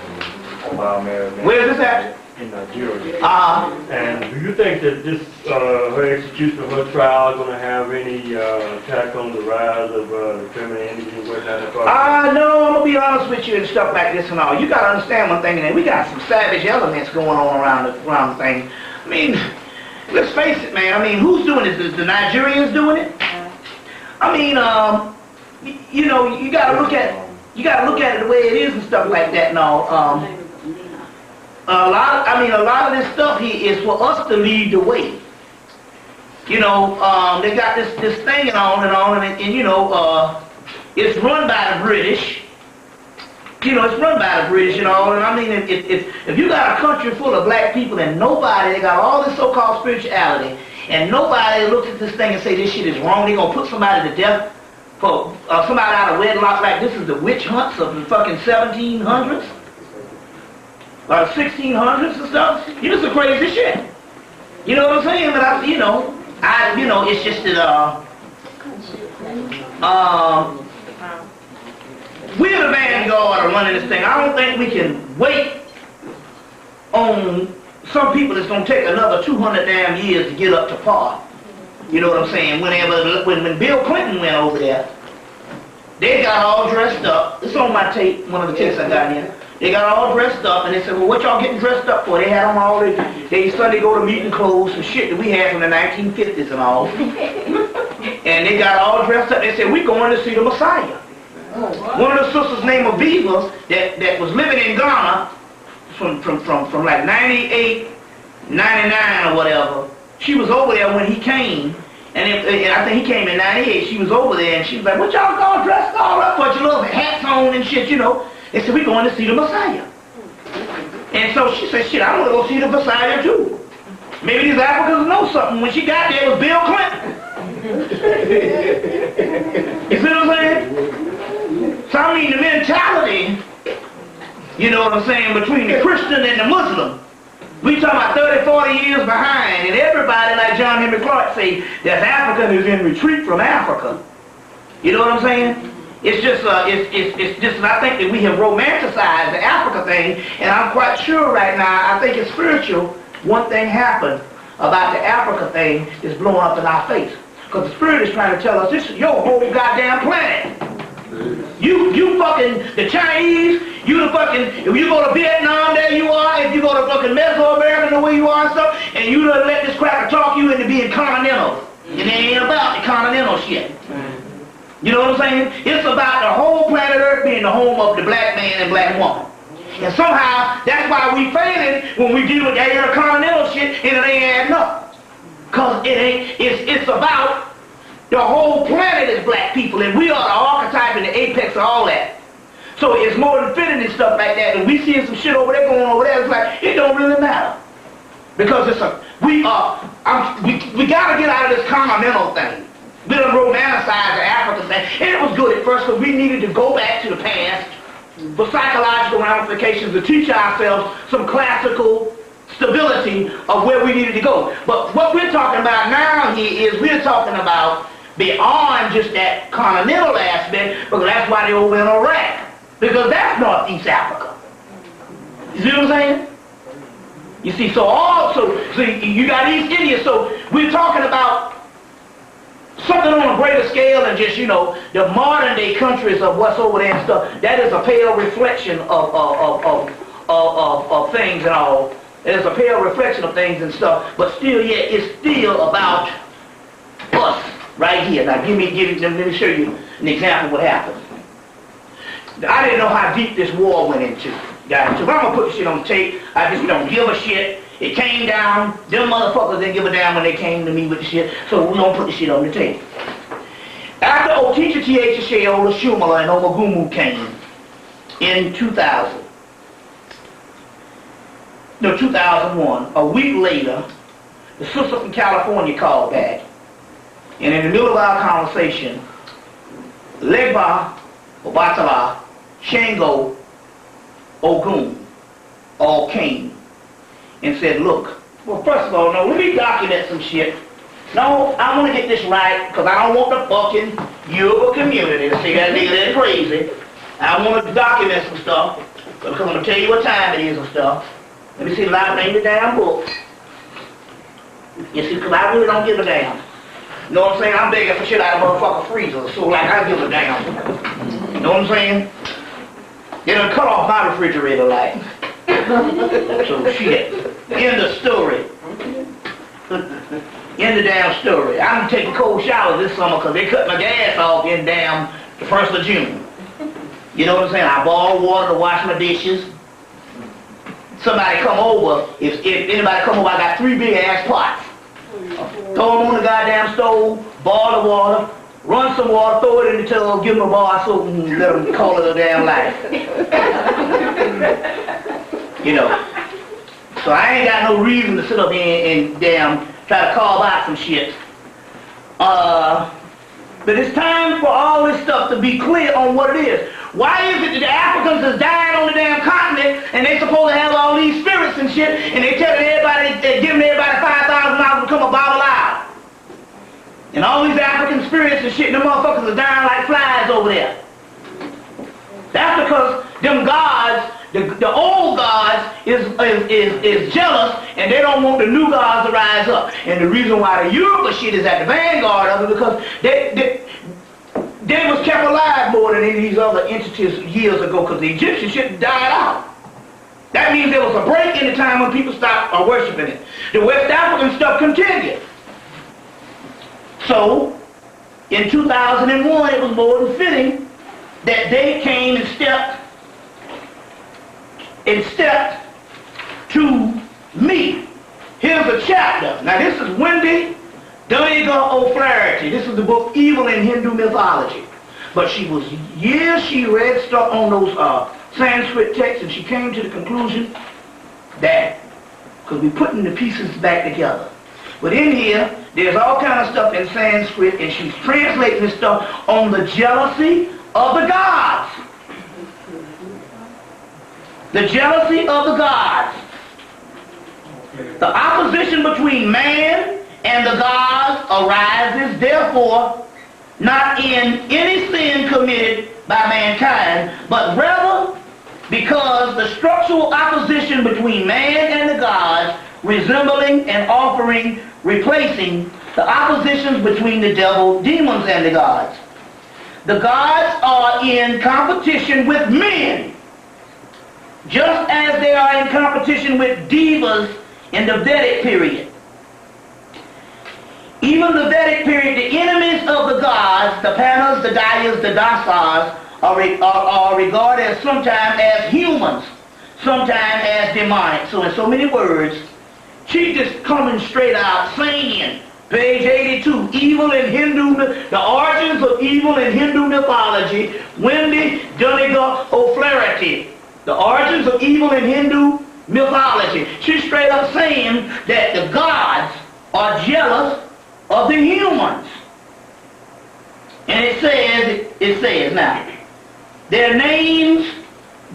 while married. Where is this at? In Nigeria. And do you think that this, her execution of her trial is going to have any attack on the rise of the femininity and whatnot? No, I'm going to be honest with you and stuff like this and all. You got to understand one thing, and we got some savage elements going on around the thing. I mean, let's face it, man. I mean, who's doing this? Is the Nigerians doing it? I mean, you know, you gotta look at it the way it is and stuff like that and all. A lot of this stuff here is for us to lead the way. You know, they got this thing and on, and you know, it's run by the British. You know, it's run by the British and all, and I mean, if you got a country full of black people and nobody, they got all this so-called spirituality, and nobody looks at this thing and say this shit is wrong, they gonna put somebody to death for somebody out of wedlock like this is the witch hunts of the fucking 1700s? Or 1600s and stuff? You know, some crazy shit. You know what I'm saying? But you know, it's just that, we're the vanguard of running this thing. I don't think we can wait on some people that's going to take another 200 damn years to get up to par. You know what I'm saying? When Bill Clinton went over there, they got all dressed up. It's on my tape, one of the tapes I got in here. They got all dressed up, and they said, well, what y'all getting dressed up for? They had on all they Sunday go to meeting clothes and shit that we had from the 1950s and all. And they got all dressed up. They said, we're going to see the Messiah. One of the sisters named Aviva that was living in Ghana from like 98, 99 or whatever. She was over there when he came, and I think he came in 98. She was over there, and she was like, what y'all all dressed all up for? Your little hats on and shit, you know. They said, we're going to see the Messiah. And so she said, shit, I want to go see the Messiah too. Maybe these Africans know something. When she got there, it was Bill Clinton. You see what I'm saying? So I mean, the mentality, you know what I'm saying, between the Christian and the Muslim, we talking about 30, 40 years behind, and everybody, like John Henry Clark say, that African is in retreat from Africa. You know what I'm saying? It's just, it's just, I think that we have romanticized the Africa thing, and I'm quite sure right now, I think it's spiritual. One thing happened about the Africa thing is blowing up in our face. Because the Spirit is trying to tell us, this is your whole goddamn planet. You fucking, the Chinese, you the fucking, if you go to Vietnam, there you are. If you go to fucking Mesoamerica, the way you are and stuff, and you done let this cracker talk you into being continental. And it ain't about the continental shit. You know what I'm saying? It's about the whole planet Earth being the home of the black man and black woman. And somehow, that's why we failing when we deal with that intercontinental shit and it ain't adding up. Because it's about the whole planet is black people, and we are the archetype and the apex of all that. So it's more than fitting and stuff like that, and we seeing some shit over there going over there, it's like, it don't really matter. Because we gotta get out of this continental thing. We done romanticized the African thing, and it was good at first, because we needed to go back to the past for psychological ramifications to teach ourselves some classical stability of where we needed to go. But what we're talking about now here is we're talking about beyond just that continental aspect, because that's why they over in Iraq, because that's Northeast Africa. You see what I'm saying? You see, so you got East India, so we're talking about something on a greater scale than just, you know, the modern day countries of what's over there and stuff. That is a pale reflection of things and all. It is a pale reflection of things and stuff, but still, yeah, it's still about us right here. Now, let me show you an example of what happened. I didn't know how deep this war went into. But I'm gonna put the shit on the tape. I just don't give a shit. It came down. Them motherfuckers didn't give a damn when they came to me with the shit. So we're gonna put the shit on the tape. After Otisha T.H. Ola Shumala and Omagumu came in 2001, a week later, the sister from California called back, and in the middle of our conversation, Legba, Obatala, Shango, Ogun all came and said, look, well, first of all, no, let me document some shit. No, I want to get this right, because I don't want the fucking Yoruba community to say that nigga that crazy. I want to document some stuff, because I'm going to tell you what time it is and stuff. Let me see if I can name the damn book. You see, because I really don't give a damn. You know what I'm saying? I'm begging for shit out of motherfucking freezer, so like I give a damn. You know what I'm saying? They done cut off my refrigerator light. So shit. End of story. in the damn story. I'm taking cold showers this summer because they cut my gas off in damn the 1st of June. You know what I'm saying? I boil water to wash my dishes. Somebody come over, if anybody come over, I got 3 big ass pots. Throw them on the goddamn stove, boil the water, run some water, throw it in the tub, give them a bar of soap and let them call it a damn life. You know. So I ain't got no reason to sit up here and damn try to carve out some shit. But it's time for all this stuff to be clear on what it is. Why is it that the Africans is dying on the damn continent and they supposed to have all these spirits and shit and they telling everybody, they're giving everybody $5,000 to become a Bible out? And all these African spirits and shit, them motherfuckers are dying like flies over there. That's because them gods, the old gods is jealous and they don't want the new gods to rise up. And the reason why the Yoruba shit is at the vanguard of it because they was kept alive more than any of these other entities years ago because the Egyptian shit died out. That means there was a break in the time when people stopped worshiping it. The West African stuff continued. So, in 2001, it was more than fitting that they came and stepped to me. Here's a chapter. Now this is Wendy O'Flaherty. This is the book Evil in Hindu Mythology. But she read stuff on those Sanskrit texts and she came to the conclusion that, because we're putting the pieces back together. But in here, there's all kind of stuff in Sanskrit and she's translating this stuff on the jealousy of the gods. The jealousy of the gods. The opposition between man and the gods arises, therefore, not in any sin committed by mankind, but rather because the structural opposition between man and the gods, resembling and offering, replacing the oppositions between the devil, demons, and the gods. The gods are in competition with men, just as they are in competition with devas in the Vedic period. Even the Vedic period, the enemies of the gods, the Panas, the Dayas, the Dasas, are regarded as sometimes as humans, sometimes as demonic. So in so many words, she just coming straight out saying, page 82, evil in Hindu, the origins of evil in Hindu mythology, Wendy O'Flaherty. The origins of evil in Hindu mythology. She's straight up saying that the gods are jealous of the humans. And it says now, their names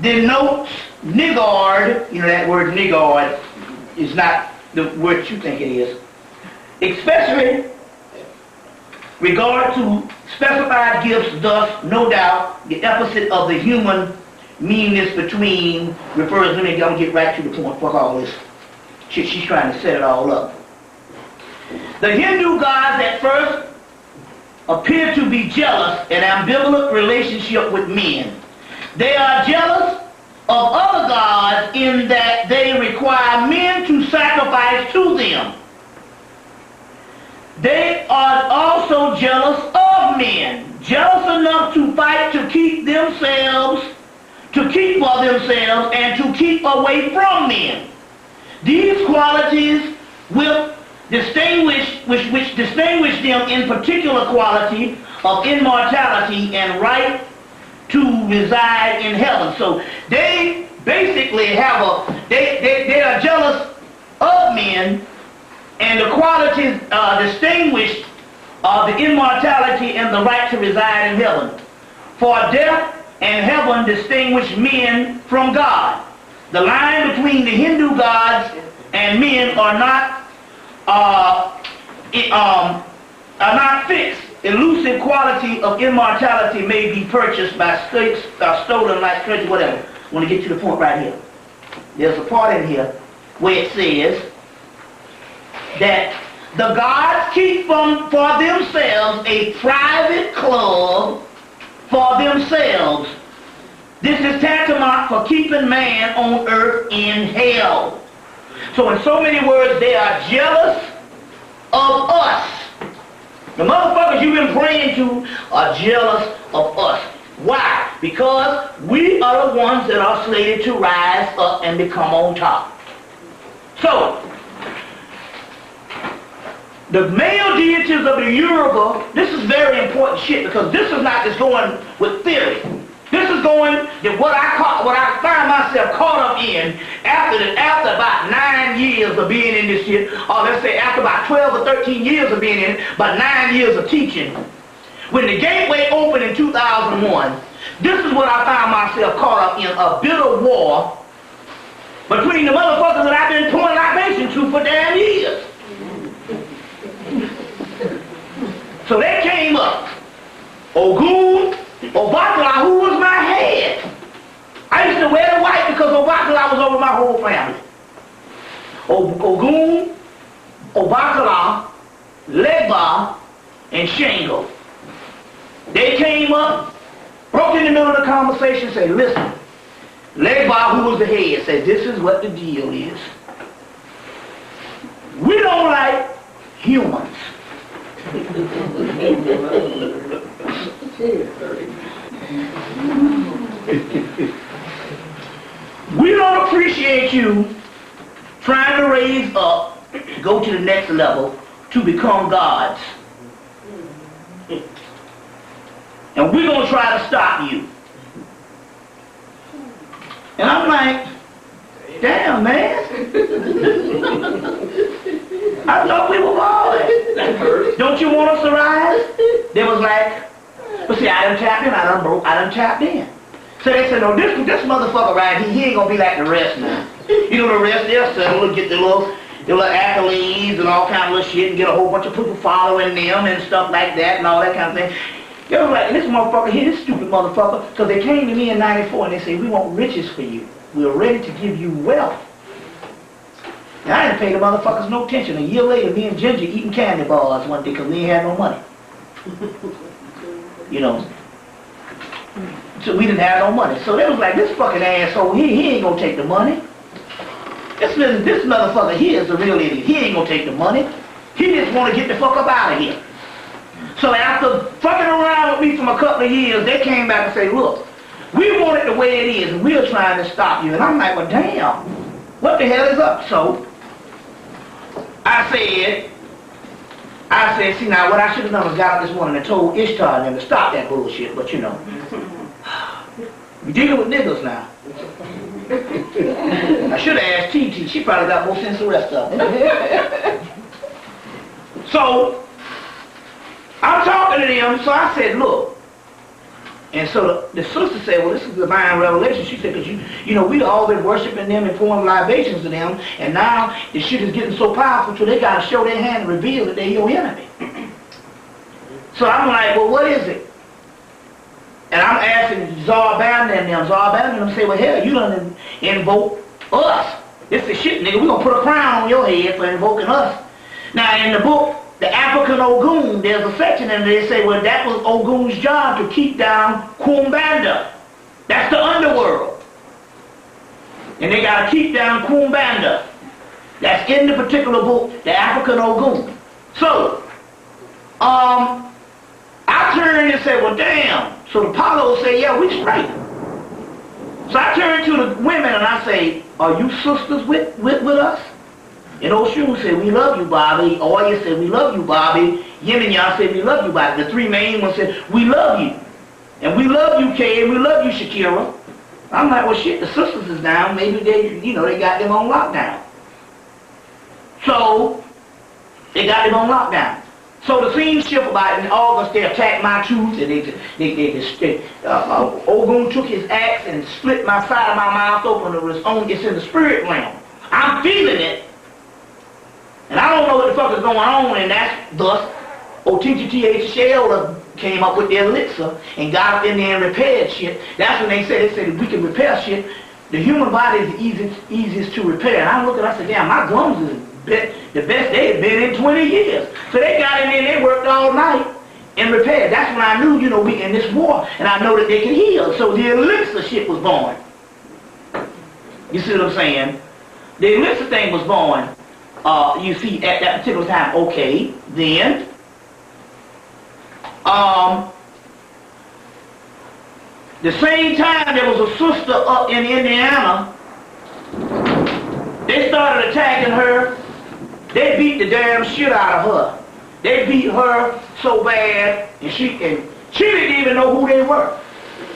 denotes niggard. You know that word niggard is not the word you think it is. Especially regard to specified gifts, thus, no doubt, the opposite of the human meanness between refers to me. I'm gonna get right to the point. Fuck all this shit. She's trying to set it all up. The Hindu gods at first appear to be jealous, an ambivalent relationship with men. They are jealous of other gods in that they require men to sacrifice to them. They are also jealous of men, jealous enough to fight to keep themselves, to keep for themselves, and to keep away from men. These qualities which distinguish them in particular quality of immortality and right to reside in heaven. So they basically have they are jealous of men, and the qualities distinguished are the immortality and the right to reside in heaven. For death and heaven distinguish men from God. The line between the Hindu gods and men are not fixed. Elusive quality of immortality may be purchased by stolen like treasure, whatever. I want to get to the point right here. There's a part in here where it says that the gods keep for themselves a private club for themselves. This is tantamount for keeping man on earth in hell. So in so many words, they are jealous of us. The motherfuckers you've been praying to are jealous of us. Why? Because we are the ones that are slated to rise up and become on top. So, the male deities of the Yoruba, this is very important shit, because this is not just going with theory. This is going to what I find myself caught up in after about 9 years of being in this shit, or let's say after about 12 or 13 years of being in it, about 9 years of teaching. When the gateway opened in 2001, this is what I found myself caught up in, a bitter war between the motherfuckers that I've been pouring libation to for damn years. So they came up. Ogun, Obatala, who was my head. I used to wear the white because Obatala was over my whole family. Ogun, Obatala, Legba, and Shango. They came up, broke in the middle of the conversation, said, listen, Legba, who was the head, said, this is what the deal is. We don't like humans. We don't appreciate you trying to raise up, go to the next level, to become gods. And we're going to try to stop you. And I'm like, damn, man. I thought we were boys. Don't you want us to rise? They was like, but see, I done tapped in, I done tapped in. So they said, no, this motherfucker right here, he ain't gonna be like the rest now. You know, the rest, they'll settle, get the little accolades and all kind of little shit, and get a whole bunch of people following them and stuff like that and all that kind of thing. They was like, this motherfucker here, this stupid motherfucker, because they came to me in '94 and they said, we want riches for you. We're ready to give you wealth. And I didn't pay the motherfuckers no attention. A year later, me and Ginger eating candy bars one day because we ain't had no money. You know. So we didn't have no money. So they was like, this fucking asshole, he ain't gonna take the money. This motherfucker here is the real idiot. He ain't gonna take the money. He just want to get the fuck up out of here. So after fucking around with me for a couple of years, they came back and said, look, we want it the way it is, and we're trying to stop you. And I'm like, well, damn, what the hell is up? So I said, see, now what I should have done was got up this morning and told Ishtah and them to stop that bullshit, but you know, we're dealing with niggas now. I should have asked TT. She probably got more sense than the rest of them. So I'm talking to them, so I said, look. And so the sister said, well, this is divine revelation. She said, because you know, we've all been worshiping them and pouring libations to them, and now the shit is getting so powerful, so they got to show their hand and reveal that they're your enemy. So I'm like, well, what is it? And I'm asking Zarban and them. Zarban and them say, well, hell, you done invoke us. This is shit, nigga. We're going to put a crown on your head for invoking us. Now, in the book, the African Ogun, there's a section in there they say, well, that was Ogun's job to keep down Kumbanda. That's the underworld. And they got to keep down Kumbanda. That's in the particular book, the African Ogun. So, I turned and said, well, damn. So the Apollo say, yeah, we straight. So I turned to the women and I say, are you sisters with us? And Oshun said, we love you, Bobby. Oya said, we love you, Bobby. Yin and Yang said, we love you, Bobby. The three main ones said, we love you. And we love you, Kay, and we love you, Shakira. I'm like, well, shit, the sisters is down. Maybe they, you know, they got them on lockdown. So, they got them on lockdown. So the scene shift about in August, they attacked my tooth, and Ogun took his axe and split my side of my mouth open. It's in the spirit realm. I'm feeling it. And I don't know what the fuck is going on, and that's thus OTGTHL came up with their elixir and got up in there and repaired shit. That's when they said if we can repair shit, the human body is the easiest to repair. And I looked and I said, damn, my gums is the best they had been in 20 years. So they got in there and they worked all night and repaired. That's when I knew, you know, we in this war, and I know that they can heal. So the elixir shit was born. You see what I'm saying? The elixir thing was born. You see, at that particular time, okay, then, the same time there was a sister up in Indiana, they started attacking her. They beat the damn shit out of her. They beat her so bad, and she didn't even know who they were.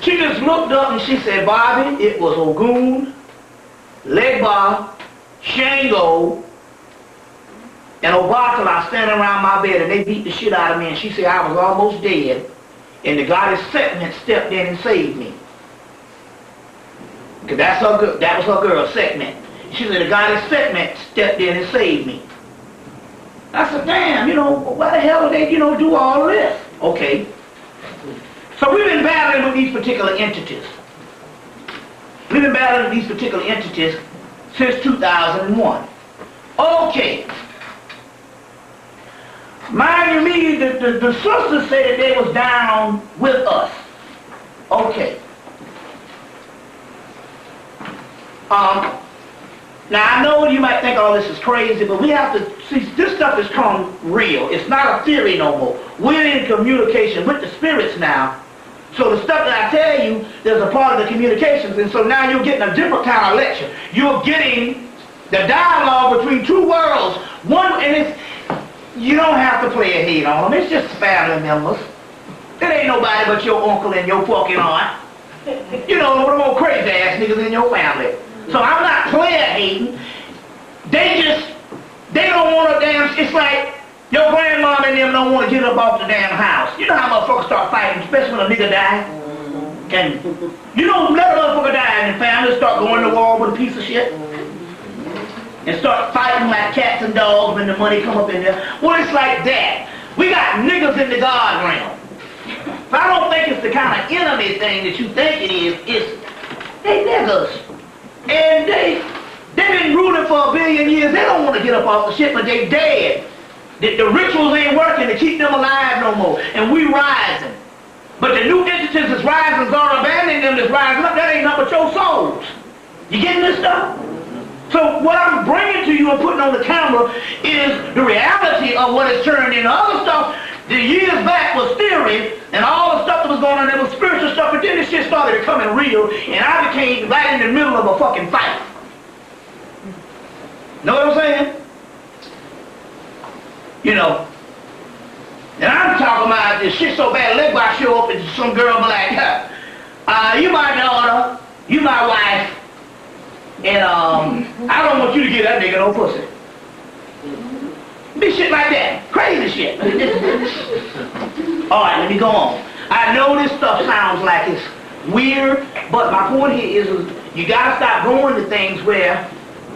She just looked up and she said, Bobby, it was Ogun, Legba, Shango, and Obatala standing around my bed, and they beat the shit out of me, and she said I was almost dead, and the goddess Sekhmet stepped in and saved me. Because that was her girl, Sekhmet. She said the goddess Sekhmet stepped in and saved me. I said, damn, why the hell did they, do all of this? Okay. So we've been battling with these particular entities. We've been battling with these particular entities since 2001. Okay. Mind you me, the sisters said they was down with us. Okay. Now I know you might think all this is crazy, but we have to see this stuff has come real. It's not a theory no more. We're in communication with the spirits now. So the stuff that I tell you, there's a part of the communications, and so now you're getting a different kind of lecture. You're getting the dialogue between two worlds. One, and it's, you don't have to play a hate on them. It's just family members. It ain't nobody but your uncle and your fucking aunt. Them old crazy ass niggas in your family. So I'm not player hating. They don't want to damn, it's like your grandmom and them don't want to get up off the damn house. You know how motherfuckers start fighting, especially when a nigga die? And you don't let a motherfucker die in the family, start going to war with a piece of shit. And start fighting like cats and dogs when the money come up in there. Well, it's like that. We got niggas in the God realm. So I don't think it's the kind of enemy thing that you think it is. It's, they niggas. And they've been ruling for 1 billion years. They don't want to get up off the shit, but they dead. The rituals ain't working to keep them alive no more. And we rising. But the new entities that's rising are abandoning them that's rising up. That ain't nothing but your souls. You getting this stuff? So what I'm bringing to you and putting on the camera is the reality of what has turned into other stuff. The years back was theory, and all the stuff that was going on there was spiritual stuff, but then this shit started becoming real, and I became right in the middle of a fucking fight. Know what I'm saying? And I'm talking about this shit so bad, let I show up and some girl be like, you my daughter, you my wife, and I don't want you to get that nigga no pussy. Be shit like that. Crazy shit. Alright, let me go on. I know this stuff sounds like it's weird, but my point here is you gotta stop going to things where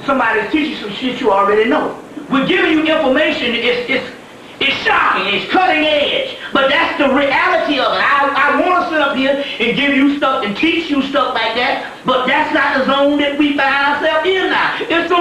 somebody's teaching some shit you already know. We're giving you information, it's shocking, it's cutting edge, but that's the reality of it. I want to sit up here and give you stuff and teach you stuff like that, but that's not the zone that we find ourselves in now. It's the